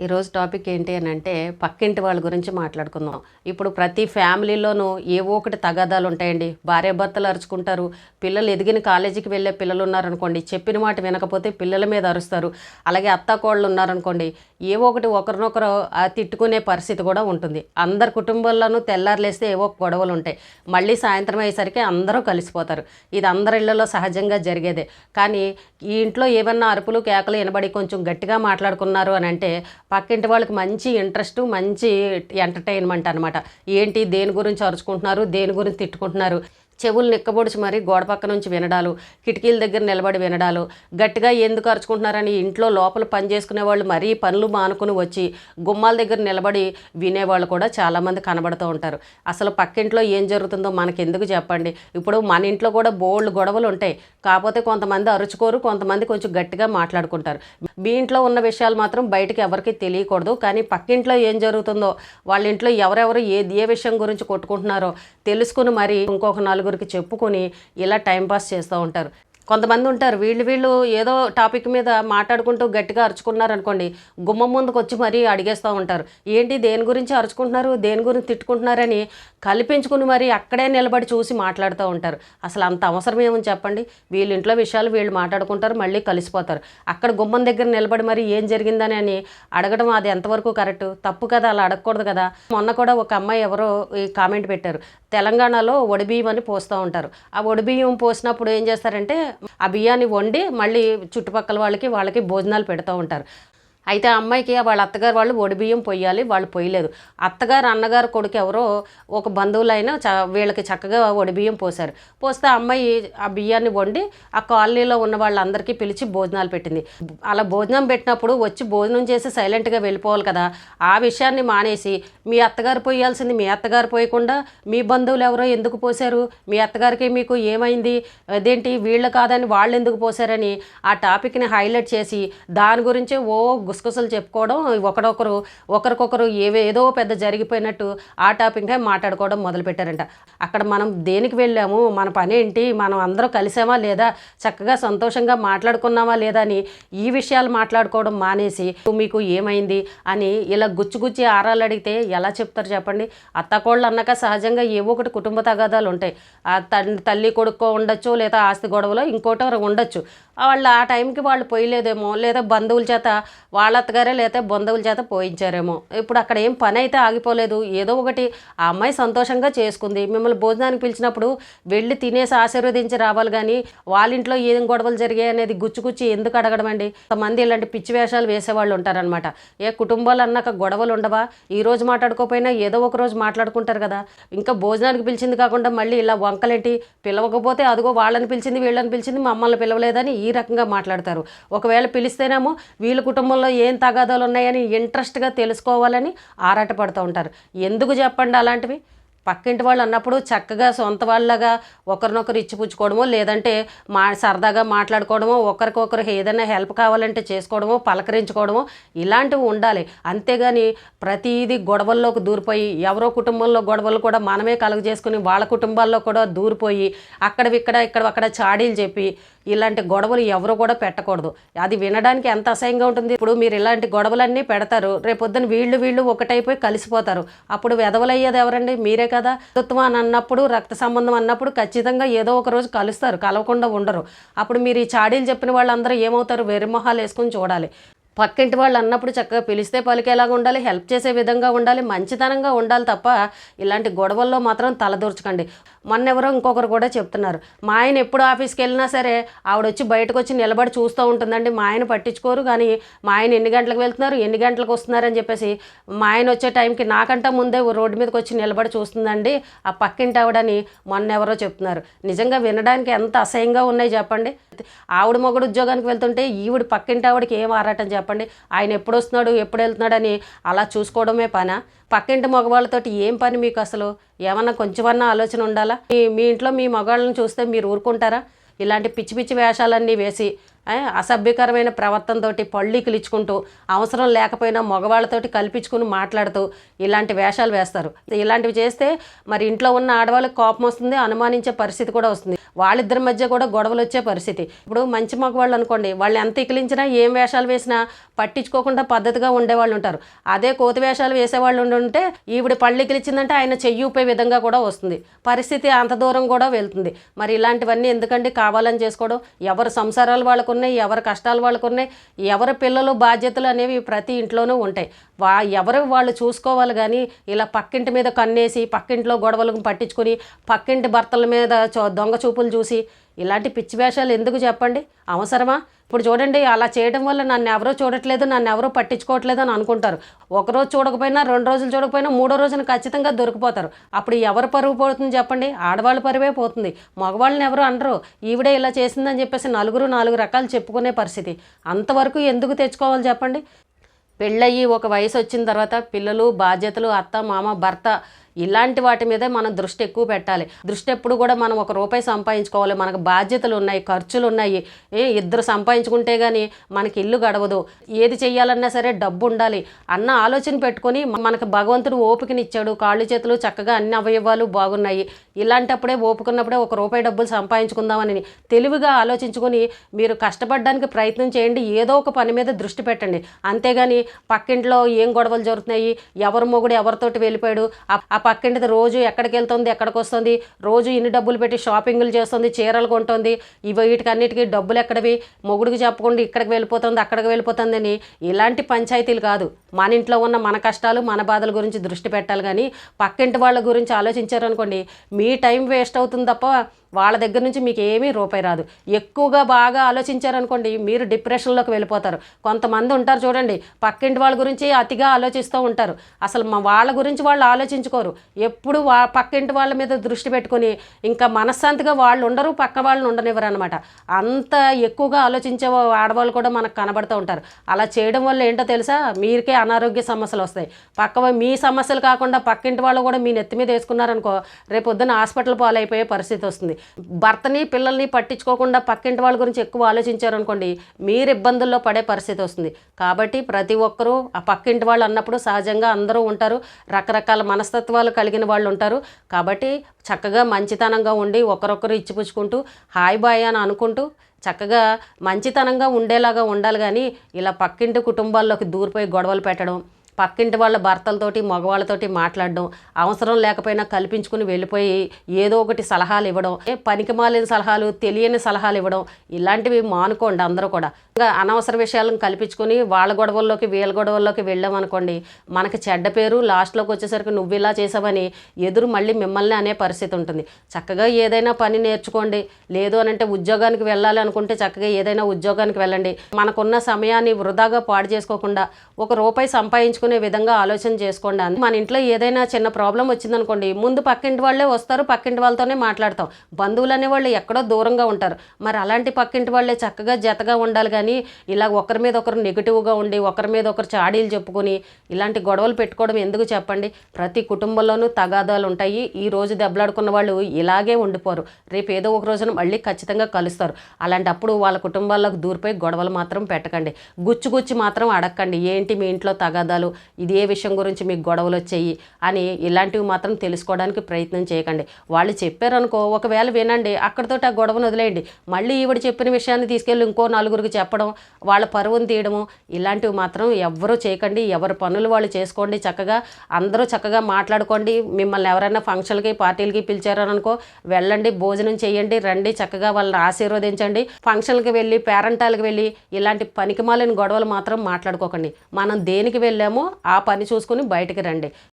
ఈరోజు టాపిక్ ఏంటి అని అంటే పక్కింటి వాళ్ళ గురించి మాట్లాడుకుందాం. ఇప్పుడు ప్రతి ఫ్యామిలీలోనూ ఏవో ఒకటి తగాదాలు ఉంటాయండి. భార్యాభర్తలు అరుచుకుంటారు. పిల్లలు ఎదిగిన కాలేజీకి వెళ్ళే పిల్లలు ఉన్నారనుకోండి, చెప్పిన మాట వినకపోతే పిల్లల మీద అరుస్తారు. అలాగే అత్తాకోళ్ళు ఉన్నారనుకోండి, ఏవో ఒకటి ఒకరినొకరు తిట్టుకునే పరిస్థితి కూడా ఉంటుంది. అందరి కుటుంబాల్లోనూ తెల్లారులేస్తే ఏవో గొడవలు ఉంటాయి. మళ్ళీ సాయంత్రం అయ్యేసరికి అందరూ కలిసిపోతారు. ఇది అందరి ఇళ్లలో సహజంగా జరిగేదే. కానీ ఈ ఇంట్లో ఏమన్నా అరుపులు కేకలు వినబడి కొంచెం గట్టిగా మాట్లాడుకున్నారు అని అంటే పక్కింటి వాళ్ళకి మంచి ఇంట్రెస్ట్, మంచి ఎంటర్టైన్మెంట్ అనమాట. ఏంటి, దేని గురించి అరుచుకుంటున్నారు, దేని గురించి తిట్టుకుంటున్నారు, చెవులు నిక్కబొడిచి మరి గోడ పక్క నుంచి వినడాలు, కిటికీల దగ్గర నిలబడి వినడాలు, గట్టిగా ఎందుకు అరుచుకుంటున్నారని ఇంట్లో లోపల పని చేసుకునే వాళ్ళు మరీ పనులు మానుకుని వచ్చి గుమ్మాల దగ్గర నిలబడి వినేవాళ్ళు కూడా చాలామంది కనబడుతూ ఉంటారు. అసలు పక్కింట్లో ఏం జరుగుతుందో మనకెందుకు చెప్పండి. ఇప్పుడు మన ఇంట్లో కూడా బోల్డ్ గొడవలు ఉంటాయి. కాకపోతే కొంతమంది అరుచుకోరు, కొంతమంది కొంచెం గట్టిగా మాట్లాడుకుంటారు. మీ ఇంట్లో ఉన్న విషయాలు మాత్రం బయటకు ఎవరికి తెలియకూడదు. కానీ పక్కింట్లో ఏం జరుగుతుందో, వాళ్ళ ఇంట్లో ఎవరెవరు ఏ విషయం గురించి కొట్టుకుంటున్నారో తెలుసుకుని మరి ఇంకొక నలుగురికి చెప్పుకొని ఇలా టైంపాస్ చేస్తూ ఉంటారు. కొంతమంది ఉంటారు, వీళ్ళు ఏదో టాపిక్ మీద మాట్లాడుకుంటూ గట్టిగా అరుచుకున్నారనుకోండి, గుమ్మం ముందుకు వచ్చి మరీ అడిగేస్తూ ఉంటారు. ఏంటి, దేని గురించి అరుచుకుంటున్నారు, దేని గురించి తిట్టుకుంటున్నారని కల్పించుకుని మరి అక్కడే నిలబడి చూసి మాట్లాడుతూ ఉంటారు. అసలు అంత అవసరం ఏమని చెప్పండి. వీళ్ళ ఇంట్లో విషయాలు వీళ్ళు మాట్లాడుకుంటారు, మళ్ళీ కలిసిపోతారు. అక్కడ గుమ్మం దగ్గర నిలబడి మరి ఏం జరిగిందని అని అడగడం అది ఎంతవరకు కరెక్ట్? తప్పు కదా, అలా అడగకూడదు కదా. మొన్న కూడా ఒక అమ్మాయి ఎవరో ఈ కామెంట్ పెట్టారు, తెలంగాణలో ఒడిబియ్యం అని పోస్తూ ఉంటారు. ఆ ఒడిబియ్యం పోసినప్పుడు ఏం చేస్తారంటే ఆ బియ్యాన్ని వండి మళ్ళీ చుట్టుపక్కల వాళ్ళకి భోజనాలు పెడుతూ ఉంటారు. అయితే ఆ అమ్మాయికి వాళ్ళ అత్తగారు వాళ్ళు ఒడిబియ్యం పొయ్యాలి, వాళ్ళు పొయ్యలేదు. అత్తగారు అన్నగారు కొడుకు ఎవరో ఒక బంధువులైనా వీళ్ళకి చక్కగా ఒడిబియ్యం పోశారు. పోస్తే ఆ అమ్మాయి ఆ బియ్యాన్ని వండి ఆ కాలనీలో ఉన్న వాళ్ళందరికీ పిలిచి భోజనాలు పెట్టింది. అలా భోజనం పెట్టినప్పుడు వచ్చి భోజనం చేసి సైలెంట్గా వెళ్ళిపోవాలి కదా. ఆ విషయాన్ని మానేసి మీ అత్తగారు పోయాల్సింది మీ అత్తగారు పోయకుండా మీ బంధువులు ఎవరో ఎందుకు పోశారు, మీ అత్తగారికి మీకు ఏమైంది, అదేంటి వీళ్ళు కాదని వాళ్ళు ఎందుకు పోశారని ఆ టాపిక్ని హైలైట్ చేసి దాని గురించే గుసగుసలు చెప్పుకోవడం, ఒకరికొకరు ఏదో పెద్ద జరిగిపోయినట్టు ఆ టాపిక్గా మాట్లాడుకోవడం మొదలుపెట్టారంట. అక్కడ మనం దేనికి వెళ్ళాము, మన పని ఏంటి, మనం అందరూ కలిసామా లేదా, చక్కగా సంతోషంగా మాట్లాడుకున్నామా లేదా అని ఈ విషయాలు మాట్లాడుకోవడం మానేసి మీకు ఏమైంది అని ఇలా గుచ్చి ఆరాలు అడిగితే ఎలా చెప్తారు చెప్పండి. అత్తకోళ్ళు అన్నాక సహజంగా ఏవో ఒకటి కుటుంబ తగాదాలు ఉంటాయి. ఆ తల్లి కొడుకో ఉండొచ్చు, లేదా ఆస్తి గొడవలో ఇంకోటో ఉండొచ్చు. వాళ్ళు ఆ టైంకి వాళ్ళు పోయలేదేమో, లేదా బంధువుల చేత వాళ్ళ అత్తగారే లేదా బంధువుల చేత పోయించారేమో. ఇప్పుడు అక్కడ ఏం పని అయితే ఆగిపోలేదు. ఏదో ఒకటి ఆ అమ్మాయి సంతోషంగా చేసుకుంది. మిమ్మల్ని భోజనానికి పిలిచినప్పుడు వెళ్ళి తినేసి ఆశీర్వదించి రావాలి. కానీ వాళ్ళ ఇంట్లో ఏం గొడవలు జరిగాయి అనేది గుచ్చి ఎందుకు అడగడం అండి. కొంతమంది ఇలాంటి పిచ్చి వేషాలు వేసేవాళ్ళు ఉంటారనమాట. కుటుంబాలు అన్నాక గొడవలు ఉండవా, ఈ రోజు మాట్లాడుకోకపోయినా ఏదో ఒక రోజు మాట్లాడుకుంటారు కదా. ఇంకా భోజనానికి పిలిచింది కాకుండా మళ్ళీ ఇలా వంకలేంటి, పిలవకపోతే అదిగో వాళ్ళని పిలిచింది వీళ్ళని పిలిచింది మమ్మల్ని పిలవలేదని ఈ రకంగా మాట్లాడతారు. ఒకవేళ పిలిస్తేనేమో వీళ్ళ కుటుంబంలో ఏం తగాదాలు ఉన్నాయని ఇంట్రెస్ట్గా తెలుసుకోవాలని ఆరాటపడుతూ ఉంటారు. ఎందుకు చెప్పండి అలాంటివి. పక్కింటి వాళ్ళు అన్నప్పుడు చక్కగా సొంత వాళ్ళగా ఒకరినొకరు ఇచ్చిపుచ్చుకోవడమో, లేదంటే సరదాగా మాట్లాడుకోవడమో, ఒకరికొకరు ఏదైనా హెల్ప్ కావాలంటే చేసుకోవడమో, పలకరించుకోవడమో ఇలాంటివి ఉండాలి. అంతేగాని ప్రతిదీ గొడవల్లోకి దూరిపోయి ఎవరో కుటుంబంలో గొడవలు కూడా మనమే కలుగజేసుకుని వాళ్ళ కుటుంబాల్లో కూడా దూరిపోయి అక్కడ చాడీలు చెప్పి ఇలాంటి గొడవలు ఎవరు కూడా పెట్టకూడదు. అది వినడానికి ఎంత అసహ్యంగా ఉంటుంది. ఇప్పుడు మీరు ఇలాంటి గొడవలన్నీ పెడతారు, రేపొద్దున వీళ్ళు ఒకటైపోయి కలిసిపోతారు. అప్పుడు వెధవలయ్యేది ఎవరండి, మీరే కదా. బంధుత్వం అని అన్నప్పుడు, రక్త సంబంధం అన్నప్పుడు ఖచ్చితంగా ఏదో ఒక రోజు కలుస్తారు, కలవకుండా ఉండరు. అప్పుడు మీరు ఈ చాడీలు చెప్పిన వాళ్ళందరూ ఏమవుతారు, వెర్రిమొహాలు వేసుకుని చూడాలి. పక్కింటి వాళ్ళు అన్నప్పుడు చక్కగా పిలిస్తే పలికేలాగా ఉండాలి, హెల్ప్ చేసే విధంగా ఉండాలి, మంచితనంగా ఉండాలి తప్ప ఇలాంటి గొడవల్లో మాత్రం తలదూర్చకండి. మొన్నెవరో ఇంకొకరు కూడా చెప్తున్నారు, మా ఆయన ఎప్పుడు ఆఫీస్కి వెళ్ళినా సరే ఆవిడ వచ్చి బయటకు వచ్చి నిలబడి చూస్తూ ఉంటుందండి, మా ఆయన పట్టించుకోరు. కానీ మా ఆయన ఎన్ని గంటలకు వెళ్తున్నారు, ఎన్ని గంటలకు వస్తున్నారని చెప్పేసి మా ఆయన వచ్చే టైంకి నాకంటే ముందే రోడ్డు మీదకి వచ్చి నిలబడి చూస్తుందండి ఆ పక్కింటి ఆవిడని మొన్నెవరో చెప్తున్నారు. నిజంగా వినడానికి ఎంత అసహ్యంగా ఉన్నాయి చెప్పండి. ఆవిడ మొగుడు ఉద్యోగానికి వెళ్తుంటే ఈవిడ పక్కింటి ఆవిడకి ఏం ఆరాటం చెప్పండి. ఆయన ఎప్పుడు వస్తున్నాడు ఎప్పుడు వెళ్తున్నాడని అలా చూసుకోవడమే పనా? పక్కింటి మగవాళ్ళతోటి ఏం పని మీకు? అసలు ఏమన్నా కొంచెమన్నా ఆలోచన ఉండాలా? మీ ఇంట్లో మీ మగవాళ్ళని చూస్తే మీరు ఊరుకుంటారా? ఇలాంటి పిచ్చి పిచ్చి వేషాలన్నీ వేసి అసభ్యకరమైన ప్రవర్తనతోటి పళ్ళీకులు ఇచ్చుకుంటూ అవసరం లేకపోయినా మగవాళ్ళతోటి కల్పించుకుని మాట్లాడుతూ ఇలాంటి వేషాలు వేస్తారు. ఇలాంటివి చేస్తే మరి ఇంట్లో ఉన్న ఆడవాళ్ళకి కోపం వస్తుంది, అనుమానించే పరిస్థితి కూడా వస్తుంది. వాళ్ళిద్దరి మధ్య కూడా గొడవలు వచ్చే పరిస్థితి. ఇప్పుడు మంచి మగవాళ్ళు అనుకోండి, వాళ్ళు ఎంత ఇకిలించినా ఏం వేషాలు వేసినా పట్టించుకోకుండా పద్ధతిగా ఉండేవాళ్ళు ఉంటారు. అదే కోతి వేషాలు వేసేవాళ్ళు ఉంటే ఈవిడ పళ్ళికిలిచ్చిందంటే ఆయన చెయ్యి ఊపే విధంగా కూడా వస్తుంది. పరిస్థితి అంత దూరం కూడా వెళ్తుంది. మరి ఇలాంటివన్నీ ఎందుకండి కావాలని చేసుకోవడం? ఎవరి సంసారాలు వాళ్ళకు ఉన్నాయి, ఎవరి కష్టాలు వాళ్ళకు ఉన్నాయి, ఎవరి పిల్లలు బాధ్యతలు అనేవి ప్రతి ఇంట్లోనూ ఉంటాయి. ఎవరు వాళ్ళు చూసుకోవాలి. కానీ ఇలా పక్కింటి మీద కన్నేసి పక్కింట్లో గొడవలకు పట్టించుకొని పక్కింటి భర్తల మీద దొంగ చూపులు చూసి ఇలాంటి పిచ్చి వేషాలు ఎందుకు చెప్పండి? అవసరమా? ఇప్పుడు చూడండి, అలా చేయడం వల్ల నన్ను ఎవరో చూడట్లేదు, నన్ను ఎవరో పట్టించుకోవట్లేదు అని అనుకుంటారు. ఒకరోజు చూడకపోయినా, 2 రోజులు చూడకపోయినా, 3వ రోజున ఖచ్చితంగా దొరికిపోతారు. అప్పుడు ఎవరు పరువు పోతుంది చెప్పండి? ఆడవాళ్ళ పరువే పోతుంది. మగవాళ్ళని ఎవరు అనరు. ఈవిడే ఇలా చేసిందని చెప్పేసి నలుగురు 4 రకాలు చెప్పుకునే పరిస్థితి. అంతవరకు ఎందుకు తెచ్చుకోవాలి చెప్పండి? పెళ్ళయ్యి ఒక వయసు వచ్చిన తర్వాత పిల్లలు, బాధ్యతలు, అత్త, మామ, భర్త ఇలాంటి వాటి మీదే మనం దృష్టి ఎక్కువ పెట్టాలి. దృష్టి ఎప్పుడు కూడా మనం ₹1 సంపాదించుకోవాలి. మనకు బాధ్యతలు ఉన్నాయి, ఖర్చులు ఉన్నాయి. ఇద్దరు సంపాదించుకుంటే కానీ మనకి ఇల్లు గడవదు. ఏది చెయ్యాలన్నా సరే డబ్బు ఉండాలి అన్న ఆలోచన పెట్టుకొని మనకు భగవంతుడు ఓపికనిచ్చాడు. కాళ్ళు చేతులు చక్కగా అన్ని అవయవాలు బాగున్నాయి. ఇలాంటప్పుడే ఓపుకున్నప్పుడే ₹1 డబ్బులు సంపాదించుకుందామని తెలివిగా ఆలోచించుకొని మీరు కష్టపడడానికి ప్రయత్నం చేయండి. ఏదో ఒక పని మీద దృష్టి పెట్టండి. అంతేగాని పక్కింట్లో ఏం గొడవలు జరుగుతున్నాయి, ఎవరి మొగుడు ఎవరితోటి వెళ్ళిపోయాడు, ఆ పక్కింటిది రోజు ఎక్కడికి వెళ్తుంది, ఎక్కడికి వస్తుంది, రోజు ఇన్ని డబ్బులు పెట్టి షాపింగ్లు చేస్తుంది, చీరలు కొంటుంది, వీటికన్నిటికీ డబ్బులు ఎక్కడవి, మొగుడికి చెప్పకుండా ఇక్కడికి వెళ్ళిపోతుంది, అక్కడికి వెళ్ళిపోతుంది అని ఇలాంటి పంచాయతీలు కాదు. మన ఇంట్లో ఉన్న మన కష్టాలు, మన బాధల గురించి దృష్టి పెట్టాలి. కానీ పక్కింటి వాళ్ళ గురించి ఆలోచించారనుకోండి, మీ టైం వేస్ట్ అవుతుంది తప్ప వాళ్ళ దగ్గర నుంచి మీకు ఏమీ రూపాయి రాదు. ఎక్కువగా బాగా ఆలోచించారనుకోండి, మీరు డిప్రెషన్లోకి వెళ్ళిపోతారు. కొంతమంది ఉంటారు చూడండి, పక్కింటి వాళ్ళ గురించి అతిగా ఆలోచిస్తూ ఉంటారు. అసలు వాళ్ళ గురించి వాళ్ళు ఆలోచించుకోరు. ఎప్పుడు పక్కింటి వాళ్ళ మీద దృష్టి పెట్టుకొని ఇంకా మనశ్శాంతిగా వాళ్ళు ఉండరు, పక్క వాళ్ళని ఉండనివ్వరు అనమాట. అంత ఎక్కువగా ఆలోచించే ఆడవాళ్ళు కూడా మనకు కనబడుతూ ఉంటారు. అలా చేయడం వల్ల ఏంటో తెలుసా? మీరికే అనారోగ్య సమస్యలు వస్తాయి. మీ సమస్యలు కాకుండా పక్కింటి వాళ్ళు కూడా మీ నెత్తి మీద వేసుకున్నారనుకో, రేపొద్దున హాస్పిటల్ పాలైపోయే పరిస్థితి వస్తుంది. భర్తని పిల్లల్ని పట్టించుకోకుండా పక్కింటి వాళ్ళ గురించి ఎక్కువ ఆలోచించారనుకోండి, మీరు ఇబ్బందుల్లో పడే పరిస్థితి వస్తుంది. కాబట్టి ప్రతి ఒక్కరూ ఆ పక్కింటి వాళ్ళు అన్నప్పుడు సహజంగా అందరూ ఉంటారు, రకరకాల మనస్తత్వాలు కలిగిన వాళ్ళు ఉంటారు. కాబట్టి చక్కగా మంచితనంగా ఉండి ఒకరొకరు ఇచ్చిపుచ్చుకుంటూ హాయ్ బాయ్ అని అనుకుంటూ చక్కగా మంచితనంగా ఉండేలాగా ఉండాలి. కానీ ఇలా పక్కింటి కుటుంబాల్లోకి దూరిపోయి గొడవలు పెట్టడం, పక్కింటి వాళ్ళ భర్తలతోటి మగవాళ్ళతోటి మాట్లాడడం, అవసరం లేకపోయినా కల్పించుకుని వెళ్ళిపోయి ఏదో ఒకటి సలహాలు ఇవ్వడం, పనికిమాలిన సలహాలు, తెలియని సలహాలు ఇవ్వడం, ఇలాంటివి మానుకోండి అందరూ కూడా. ఇంకా అనవసర విషయాలను కల్పించుకొని వాళ్ళ గొడవల్లోకి వీళ్ళ గొడవల్లోకి వెళ్ళామనుకోండి, మనకి చెడ్డ పేరు. లాస్ట్లోకి వచ్చేసరికి నువ్వు ఇలా చేసావని ఎదురు మళ్ళీ మిమ్మల్ని అనే పరిస్థితి ఉంటుంది. చక్కగా ఏదైనా పని నేర్చుకోండి. లేదు అనంటే ఉద్యోగానికి వెళ్ళాలి అనుకుంటే చక్కగా ఏదైనా ఉద్యోగానికి వెళ్ళండి. మనకున్న సమయాన్ని వృధాగా పాడు చేసుకోకుండా ₹1 సంపాదించుకునే విధంగా ఆలోచన చేసుకోండి. మన ఇంట్లో ఏదైనా చిన్న ప్రాబ్లం వచ్చిందనుకోండి, ముందు పక్కింటి వాళ్ళే వస్తారు, పక్కింటి వాళ్ళతోనే మాట్లాడతాం. బంధువులు అనేవాళ్ళు ఎక్కడో దూరంగా ఉంటారు. మరి అలాంటి పక్కింటి వాళ్ళే చక్కగా జతగా ఉండాలి. కానీ ఇలా ఒకరి మీద ఒకరు నెగిటివ్గా ఉండి ఒకరి మీద ఒకరు చాడీలు చెప్పుకొని ఇలాంటి గొడవలు పెట్టుకోవడం ఎందుకు చెప్పండి? ప్రతి కుటుంబంలోనూ తగాదాలు ఉంటాయి. ఈ రోజు దెబ్బలాడుకున్న వాళ్ళు ఇలాగే ఉండిపోరు. రేపు ఏదో ఒక రోజున మళ్ళీ ఖచ్చితంగా కలుస్తారు. అలాంటప్పుడు వాళ్ళ కుటుంబాల్లోకి దూరిపోయి గొడవలు మాత్రం పెట్టకండి. గుచ్చి మాత్రం అడగండి, ఏంటి మీ ఇంట్లో తగాదాలు, ఇది ఏ విషయం గురించి మీకు గొడవలు వచ్చాయి అని ఇలాంటివి మాత్రం తెలుసుకోవడానికి ప్రయత్నం చేయకండి. వాళ్ళు చెప్పారనుకో, ఒకవేళ వినండి, అక్కడితోటి ఆ గొడవను వదిలేయండి. మళ్ళీ ఈవిడ చెప్పిన విషయాన్ని తీసుకెళ్ళి ఇంకో 4గురికి చెప్పడం, వాళ్ళ పరువును తీయడము, ఇలాంటివి మాత్రం ఎవ్వరూ చేయకండి. ఎవరి పనులు వాళ్ళు చేసుకోండి. చక్కగా అందరూ చక్కగా మాట్లాడుకోండి. మిమ్మల్ని ఎవరైనా ఫంక్షన్లకి పార్టీలకి పిలిచారనుకో, వెళ్ళండి, భోజనం చేయండి, రండి, చక్కగా వాళ్ళని ఆశీర్వదించండి. ఫంక్షన్కి వెళ్ళి పేరెంటాలకు వెళ్ళి ఇలాంటి పనికిమాలిన గొడవలు మాత్రం మాట్లాడుకోకండి. మనం దేనికి వెళ్ళామో ఆ పని చూసుకుని బయటికి రండి.